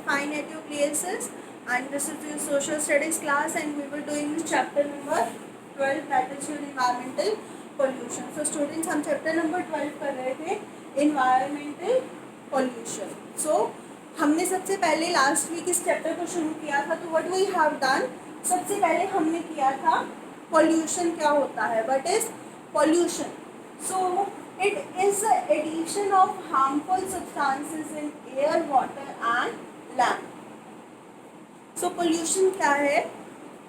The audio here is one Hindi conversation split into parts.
fine at your places, and this is your social studies class, and we will doing chapter number 12, that is your environmental pollution. So students, हम chapter number 12 कर रहे थे environmental pollution. So हमने सबसे पहले लास्ट वीक इस चैप्टर को शुरू किया था. तो व्हाट वी हैव डन, सबसे पहले हमने किया था pollution क्या होता है, what is pollution. So it is the addition of harmful substances in air, water and land. So pollution क्या है,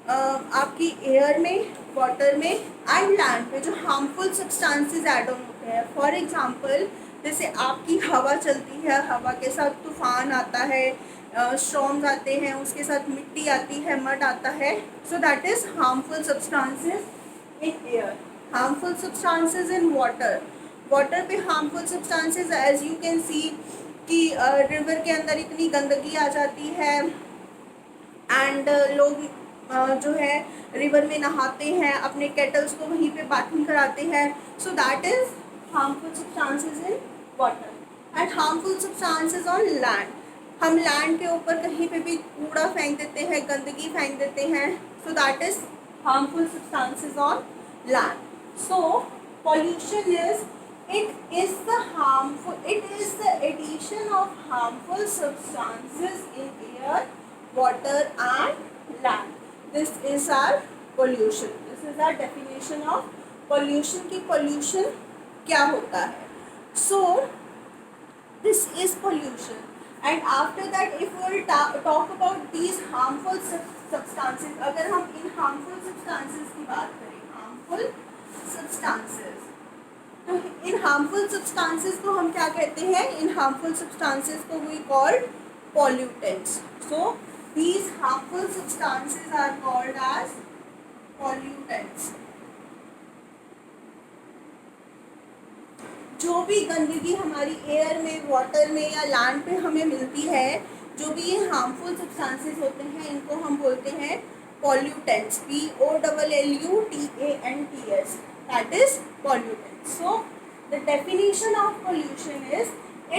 आपकी एयर में, वाटर में एंड लैंड पे जो हार्मफुल सब्सटेंसेस ऐड ऑन होते हैं. फॉर एग्जांपल, जैसे आपकी हवा चलती है, हवा के साथ तूफान आता है, स्टॉर्म्स आते हैं, उसके साथ मिट्टी आती है, मड आता है. So that is harmful substances in air. Harmful substances in water. Water पे harmful substances as you can see कि रिवर के अंदर इतनी गंदगी आ जाती है एंड लोग जो है रिवर में नहाते हैं, अपने केटल्स को वहीं पे बाथिंग कराते हैं. सो that is harmful substances in water and harmful substances on land. हम लैंड के ऊपर कहीं पे भी कूड़ा फेंक देते हैं, गंदगी फेंक देते हैं. सो that is harmful substances on land. So pollution is, it is the addition of harmful substances in air, water and land. This is our pollution. This is our definition of pollution कि pollution क्या होता है. So this is pollution, and after that if we will talk about these harmful substances, अगर हम इन harmful substances की बात करें, harmful substances, तो इन हार्मफुल सब्सटेंसेस को हम क्या कहते हैं, इन हार्मफुल सब्सटेंसेस को we called pollutants. So these harmful substances are called as pollutants. जो भी गंदगी हमारी एयर में, वाटर में या लैंड पे हमें मिलती है, जो भी ये हार्मफुल सब्सटेंसेस होते हैं, इनको हम बोलते हैं pollutants. Pollutants. That is pollutants. So the definition of pollution is,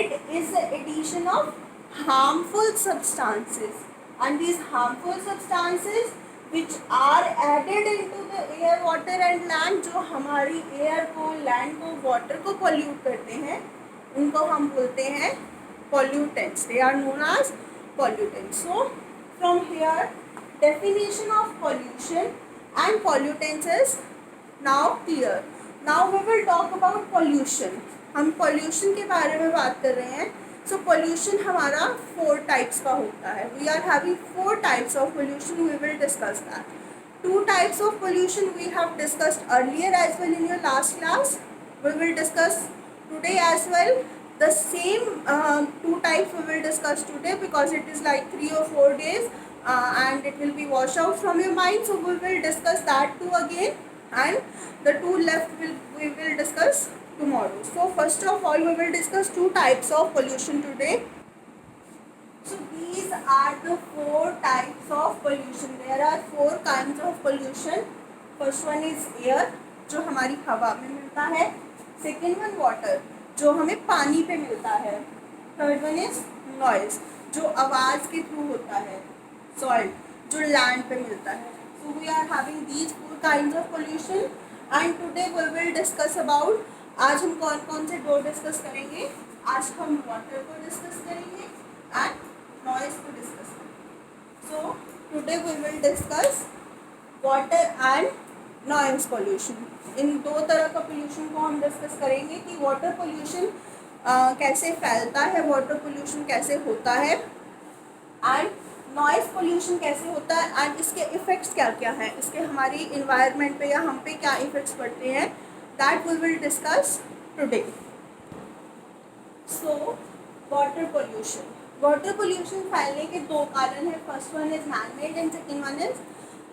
it is the addition of harmful substances, and these harmful substances which are added into the air, water and land, जो हमारी एयर को, लैंड को, वाटर को pollute करते हैं, उनको हम बोलते हैं pollutants. They are known as pollutants. So from here, definition of pollution and pollutants is now clear. Now we will talk about pollution. हम pollution के बारे में बात कर रहे हैं. So pollution हमारा 4 types का होता है. We are having 4 types of pollution. We will discuss that. 2 types of pollution we have discussed earlier as well in your last class. We will discuss today as well. The same 2 types we will discuss today because it is like 3 or 4 days and it will be washed out from your mind. So we will discuss that too again, and the 2 left we will discuss tomorrow. So first of all, we will discuss 2 types of pollution today. So these are the 4 types of pollution. There are 4 kinds of pollution. First one is air, जो हमारी हवा में मिलता है. Second one water, जो हमें पानी पे मिलता है. Third one is noise, जो आवाज़ के थ्रू होता है. Soil, जो लैंड पे मिलता है. So we are having these 4 kinds of pollution, and today we will discuss about, आज हम कौन कौन से 2 डिस्कस करेंगे. आज हम वाटर को डिस्कस करेंगे एंड नॉइज को डिस्कस करेंगे. So today we will discuss water and noise pollution. इन 2 तरह का पोल्यूशन को हम डिस्कस करेंगे कि वाटर पोल्यूशन कैसे फैलता है, वाटर पोल्यूशन कैसे होता है, एंड नॉइज़ पोल्यूशन कैसे होता है, एंड इसके इफ़ेक्ट्स क्या क्या हैं, इसके हमारी इन्वायरमेंट पे या हम पे क्या इफ़ेक्ट्स पड़ते हैं. That we will discuss today. So water pollution. Water pollution फैलने के 2 कारण हैं. First one is man made and second one is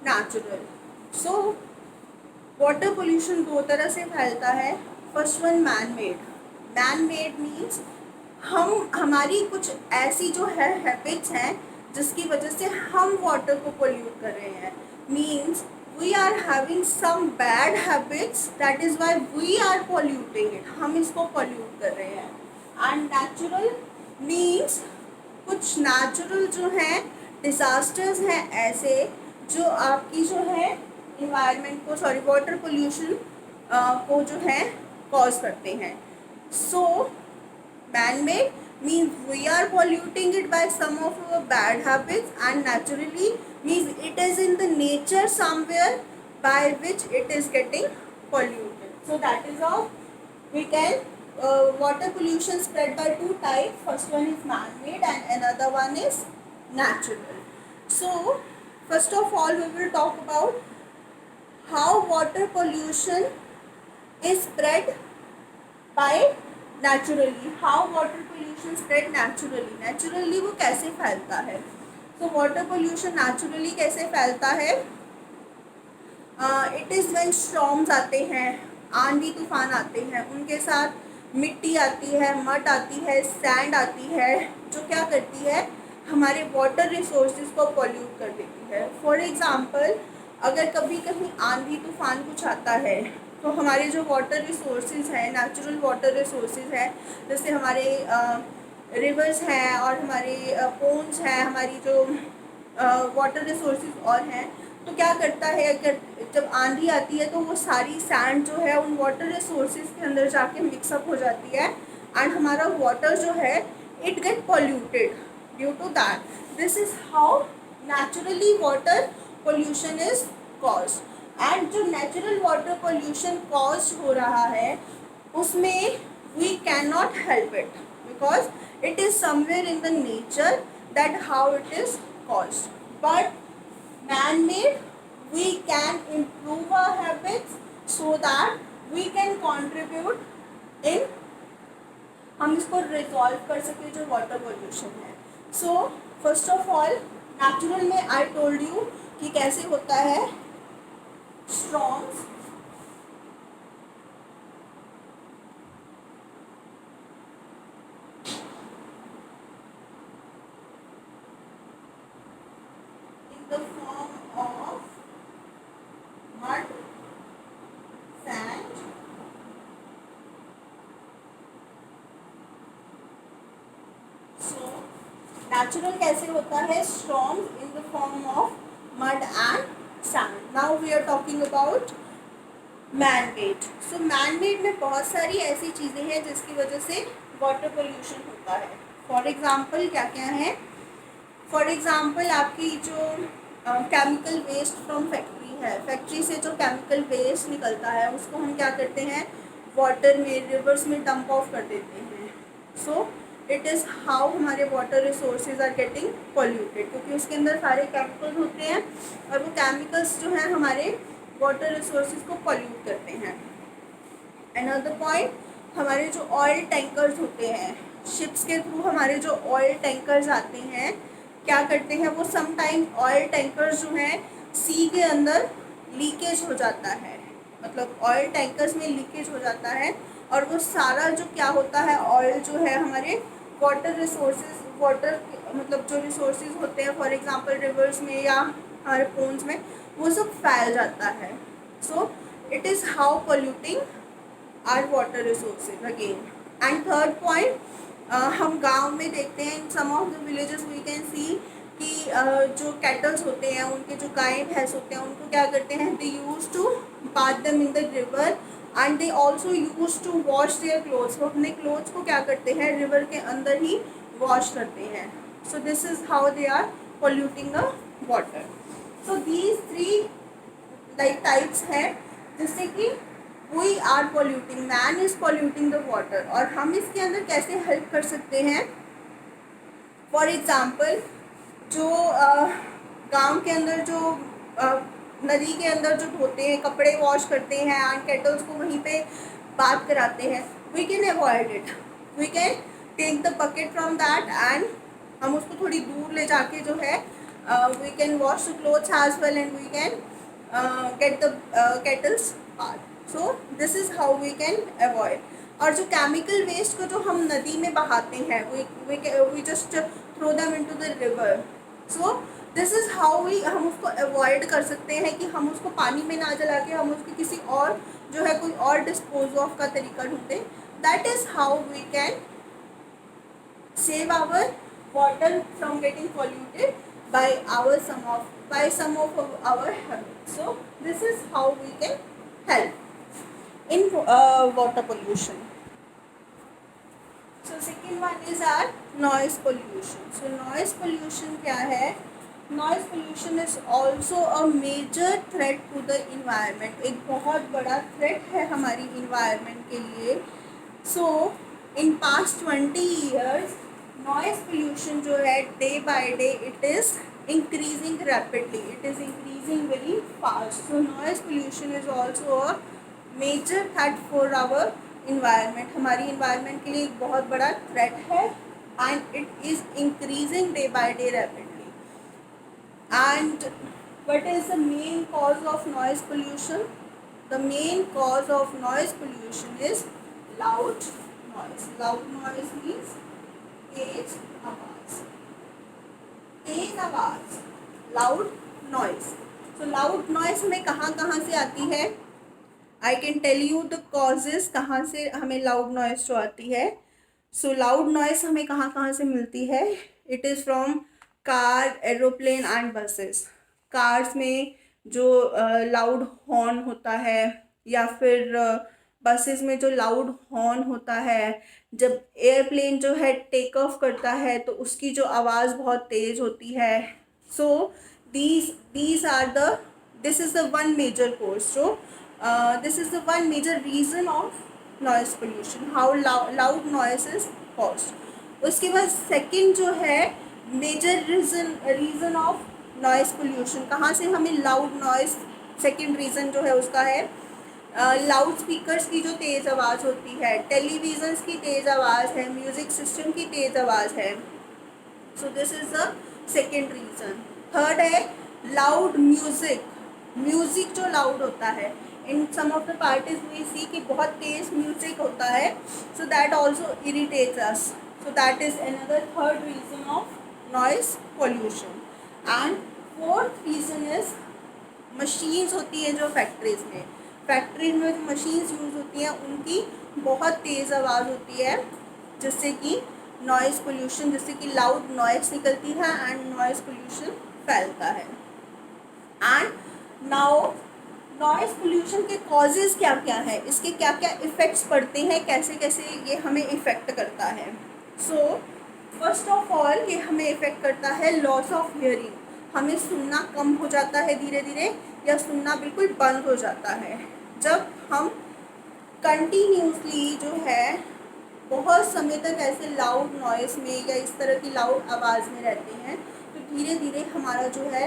natural. So water pollution 2 तरह से फैलता है. First one man made. Man made means हमारी कुछ ऐसी जो है हैबिट्स हैं जिसकी वजह से हम वाटर को पोल्यूट कर रहे हैं. Means we are having some bad habits, that is why we are polluting it. हम इसको पोल्यूट कर रहे हैं. एंड नेचुरल मीन्स कुछ नेचुरल जो हैं डिजास्टर्स हैं ऐसे जो आपकी जो है इन्वायरमेंट को, सॉरी, वाटर पोल्यूशन को जो है कॉज करते हैं. सो man-made means we are polluting it by some of our bad habits, and naturally means it is in the nature somewhere by which it is getting polluted. So that is how we can water pollution spread by two types. First one is man-made and another one is natural. So first of all we will talk about how water pollution is spread by naturally. How water pollution spread naturally. Naturally वो कैसे फैलता है. सो वाटर पोल्यूशन नेचुरली कैसे फैलता है. इट इज़ व्हेन स्टॉर्म्स आते हैं, आंधी तूफान आते हैं, उनके साथ मिट्टी आती है, मड आती है, सैंड आती है, जो क्या करती है हमारे वाटर रिसोर्सेज को पॉल्यूट कर देती है. फॉर एग्ज़ाम्पल अगर कभी कहीं आंधी तूफान कुछ आता है तो हमारे जो वाटर रिसोर्सेज हैं, नेचुरल वाटर रिसोर्सेज हैं, जैसे हमारे रिवर्स हैं और हमारे पोन्स हैं, हमारी जो वाटर रिसोर्सेज और हैं, तो क्या करता है अगर जब आंधी आती है तो वो सारी सैंड जो है उन वाटर रिसोर्सेज के अंदर जाके मिक्सअप हो जाती है एंड हमारा वाटर जो है it get polluted due to that. This is how naturally water pollution is caused. And जो नेचुरल वाटर पोल्यूशन कॉज हो रहा है उसमें we can not help it because it is somewhere in the nature that how it is caused. But man made we can improve our habits so that we can contribute in, हम इसको रिजॉल्व कर सकें जो वाटर पोल्यूशन है. So first of all natural में आई टोल्ड यू कि कैसे होता है. Storms, in the form of mud, sand, so natural कैसे होता है. Storms in the form of mud and sand. Now we are talking about man-made. So man-made में बहुत सारी ऐसी चीज़ें हैं जिसकी वजह से वाटर पोल्यूशन होता है. फॉर एग्ज़ाम्पल क्या क्या है. फॉर एग्ज़ाम्पल आपकी जो केमिकल वेस्ट फ्रॉम फैक्ट्री है, फैक्ट्री से जो केमिकल वेस्ट निकलता है उसको हम क्या करते हैं वाटर में, रिवर्स में डंप ऑफ कर देते हैं. सो इट इज़ हाउ हमारे water resources are getting polluted, क्योंकि उसके अंदर सारे केमिकल्स होते हैं और वो केमिकल्स जो हैं हमारे वाटर रिसोर्सेज को पॉल्यूट करते हैं. अनदर पॉइंट, हमारे जो ऑयल टैंकर्स होते हैं, शिप्स के थ्रू हमारे जो ऑयल टैंकर्स आते हैं क्या करते हैं वो समटाइम्स ऑयल टैंकर्स जो हैं सी के अंदर लीकेज हो जाता है. मतलब ऑयल टैंकर्स में लीकेज हो जाता है और वो सारा जो क्या होता है ऑयल जो है हमारे वाटर रिसोर्सेज, वाटर मतलब जो रिसोर्सेज होते हैं फॉर एग्जांपल रिवर्स में या हमारे पोन्स में, वो सब फैल जाता है. So it is how polluting our water resources again. And third point, हम गांव में देखते हैं in some of the villages we can see कि जो कैटल्स होते हैं, उनके जो गाय भैंस होते हैं, उनको क्या करते हैं they use to bath them in the river and they also use to wash their clothes. वो अपने क्लोथ्स को क्या करते हैं रिवर के अंदर ही वॉश करते हैं. So this is how they are polluting the water. So these three like types हैं जिससे कि we are polluting, man is polluting the water. और हम इसके अंदर कैसे हेल्प कर सकते हैं. फॉर एग्ज़ाम्पल जो गांव के अंदर जो नदी के अंदर जो धोते हैं, कपड़े वॉश करते हैं एंड केटल्स को वहीं पे बात कराते हैं, we can avoid it. We can take the bucket from that and हम उसको थोड़ी दूर ले जाके जो है we can wash the clothes as well and we can get the cattles bath. So this is how we can avoid. और जो केमिकल वेस्ट को जो हम नदी में बहाते हैं we just throw them into the river. So this is how हम उसको अवॉइड कर सकते हैं कि हम उसको पानी में ना जला के हम उसको किसी और जो है कोई और डिस्पोज ऑफ का तरीका ढूंढें. That is how we can save our water from getting polluted by some of our habits. So this is how we can help in water pollution. So second one is our noise pollution. So noise pollution क्या है? Noise pollution is also a major threat to the environment. एक बहुत बड़ा threat है हमारी environment के लिए. So in past 20 years noise pollution जो है day by day it is increasing rapidly. It is increasing very fast. So noise pollution is also a major threat for our environment. हमारी environment के लिए एक बहुत बड़ा threat है and it is increasing day by day rapidly. And what is the main cause of noise pollution? The main cause of noise pollution is loud noise. Loud noise means तेज आवाज. तेज आवाज, loud noise. So loud noise हमें कहाँ कहाँ से आती है? I can tell you the causes कहाँ से हमें loud noise जो आती है. So loud noise हमें कहाँ कहाँ से मिलती है? It is from car, aeroplane and buses. Cars में जो loud horn होता है या फिर बसेस में जो लाउड हॉर्न होता है. जब एयरप्लेन जो है टेक ऑफ करता है तो उसकी जो आवाज़ बहुत तेज़ होती है. सो these are the this is the one major cause. So this is the one major reason of noise pollution, how loud noise is caused. उसके बाद सेकंड जो है major reason of noise pollution, कहाँ से हमें लाउड नॉइज़, सेकंड रीज़न जो है उसका है लाउड स्पीकर्स की जो तेज़ आवाज़ होती है, टेलीविज़न्स की तेज़ आवाज़ है, म्यूज़िक सिस्टम की तेज़ आवाज़ है. सो this is the second reason. Third है लाउड म्यूज़िक जो लाउड होता है. इन some of the parties we सी कि बहुत तेज़ म्यूज़िक होता है. So that also irritates us. So that is another third reason of noise pollution. And fourth reason is machines होती हैं जो फैक्ट्रीज़ में जो मशीन्स यूज़ होती हैं उनकी बहुत तेज़ आवाज़ होती है, जिससे कि नॉइज़ पोल्यूशन, जिससे कि लाउड नॉइज़ निकलती है एंड नॉइज़ पोल्यूशन फैलता है. एंड नाउ नॉइज़ पोल्यूशन के कॉजेज़ क्या क्या है, इसके क्या क्या इफ़ेक्ट्स पड़ते हैं, कैसे कैसे ये हमें इफ़ेक्ट करता है. सो फर्स्ट ऑफ ऑल ये हमें इफ़ेक्ट करता है लॉस ऑफ हियरिंग. हमें सुनना कम हो जाता है धीरे धीरे, या सुनना बिल्कुल बंद हो जाता है. जब हम कंटिन्यूसली जो है बहुत समय तक ऐसे लाउड नॉइस में या इस तरह की लाउड आवाज़ में रहते हैं तो धीरे धीरे हमारा जो है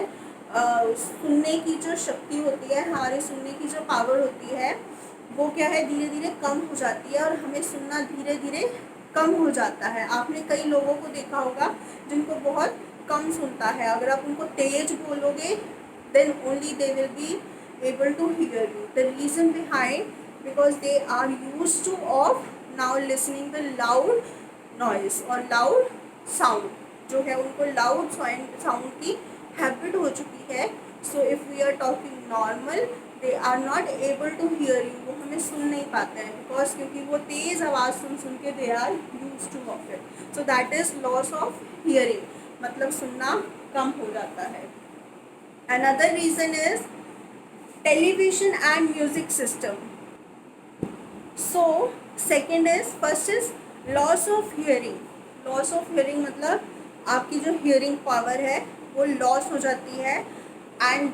सुनने की जो शक्ति होती है, हमारे सुनने की जो पावर होती है वो क्या है धीरे धीरे कम हो जाती है और हमें सुनना धीरे धीरे कम हो जाता है. आपने कई लोगों को देखा होगा जिनको बहुत कम सुनता है. अगर आप उनको तेज बोलोगे then only they will be able to hear you. The reason behind, because they are used to of now listening the loud noise or loud sound. जो है उनको loud sound की habit हो चुकी है. So if we are talking normal, they are not able to hear you. वो हमें सुन नहीं पाते हैं because क्योंकि वो तेज़ आवाज़ सुन के they are used to of it. So that is loss of hearing, मतलब सुनना कम हो जाता है. Another reason is television and music system. So second is, first is loss of hearing. Loss of hearing मतलब आपकी जो hearing power है वो loss हो जाती है. and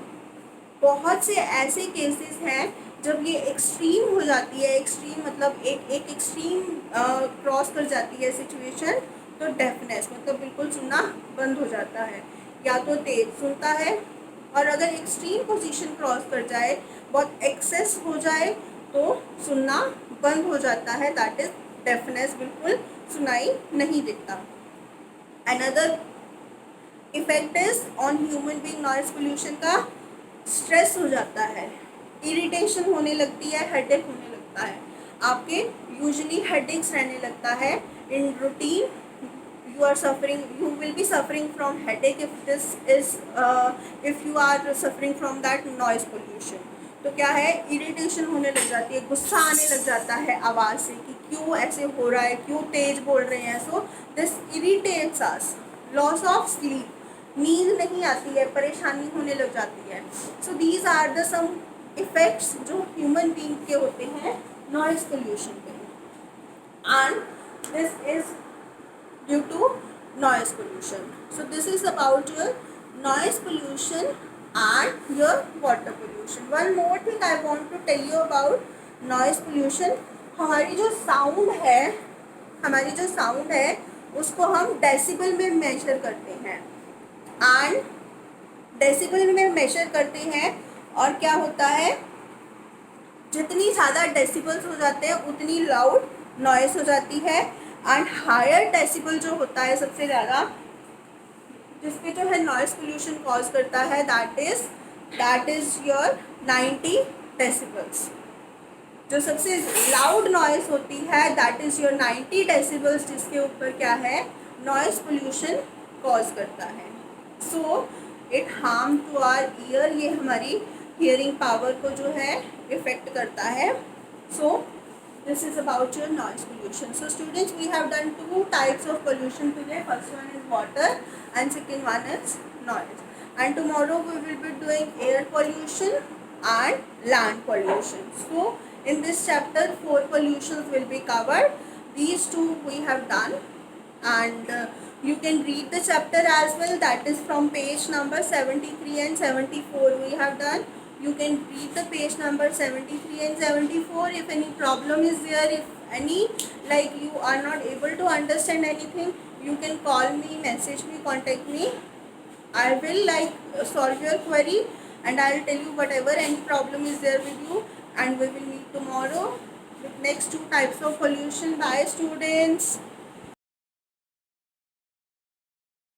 बहुत से ऐसे cases हैं जब ये extreme हो जाती है. extreme मतलब एक extreme cross कर जाती है situation, तो deafness मतलब बिल्कुल सुनना बंद हो जाता है, या तो तेज सुनता है, और अगर एक्सट्रीम पोजीशन क्रॉस कर जाए, बहुत एक्सेस हो जाए तो सुनना बंद हो जाता है. दैट इज डेफनेस, बिल्कुल सुनाई नहीं देता. Another effect is on human being noise pollution का, स्ट्रेस हो जाता है, इरिटेशन होने लगती है, हेडेक होने लगता है. आपके यूजुअली हेडेक्स रहने लगता है in routine. You will be suffering from headache if you are suffering from that noise pollution. तो क्या है, इरिटेशन होने लग जाती है, गुस्सा आने लग जाता है आवाज़ से कि क्यों ऐसे हो रहा है, क्यों तेज बोल रहे हैं. So this irritates us. Loss of sleep, नींद नहीं आती है, परेशानी होने लग जाती है. So these are the some effects जो ह्यूमन बीइंग के होते हैं नॉइज पोल्यूशन पे. And this is due to noise pollution. So this is about your noise pollution and your water pollution. One more thing I want to tell you about noise pollution. हमारी जो साउंड है उसको हम डेसिबल में मेजर करते हैं. एंड डेसिबल में मेजर करते हैं और क्या होता है, जितनी ज़्यादा डेसिबल्स हो जाते हैं उतनी लाउड नॉइस हो जाती है. एंड हायर डेसिबल जो होता है सबसे ज़्यादा, जिसपे जो है नॉइस पोल्यूशन कॉज करता है, दैट इज़ योर 90 डेसिबल्स. जो सबसे लाउड नॉइस होती है दैट इज़ योर 90 डेसिबल्स, जिसके ऊपर क्या है नॉइस पोल्यूशन कॉज करता है. So it harm to our ear, ये हमारी हियरिंग पावर को जो है इफेक्ट करता है. सो this is about your noise pollution. So students, we have done two types of pollution today. First one is water and second one is noise. And tomorrow we will be doing air pollution and land pollution. So in this chapter 4 pollutions will be covered. These two we have done, and you can read the chapter as well. That is from page number 73 and 74 we have done. You can read the page number 73 and 74. If any problem is there, if any like you are not able to understand anything, you can call me, message me, contact me. I will solve your query and I will tell you whatever any problem is there with you, and we will meet tomorrow with next two types of pollution. Bye students.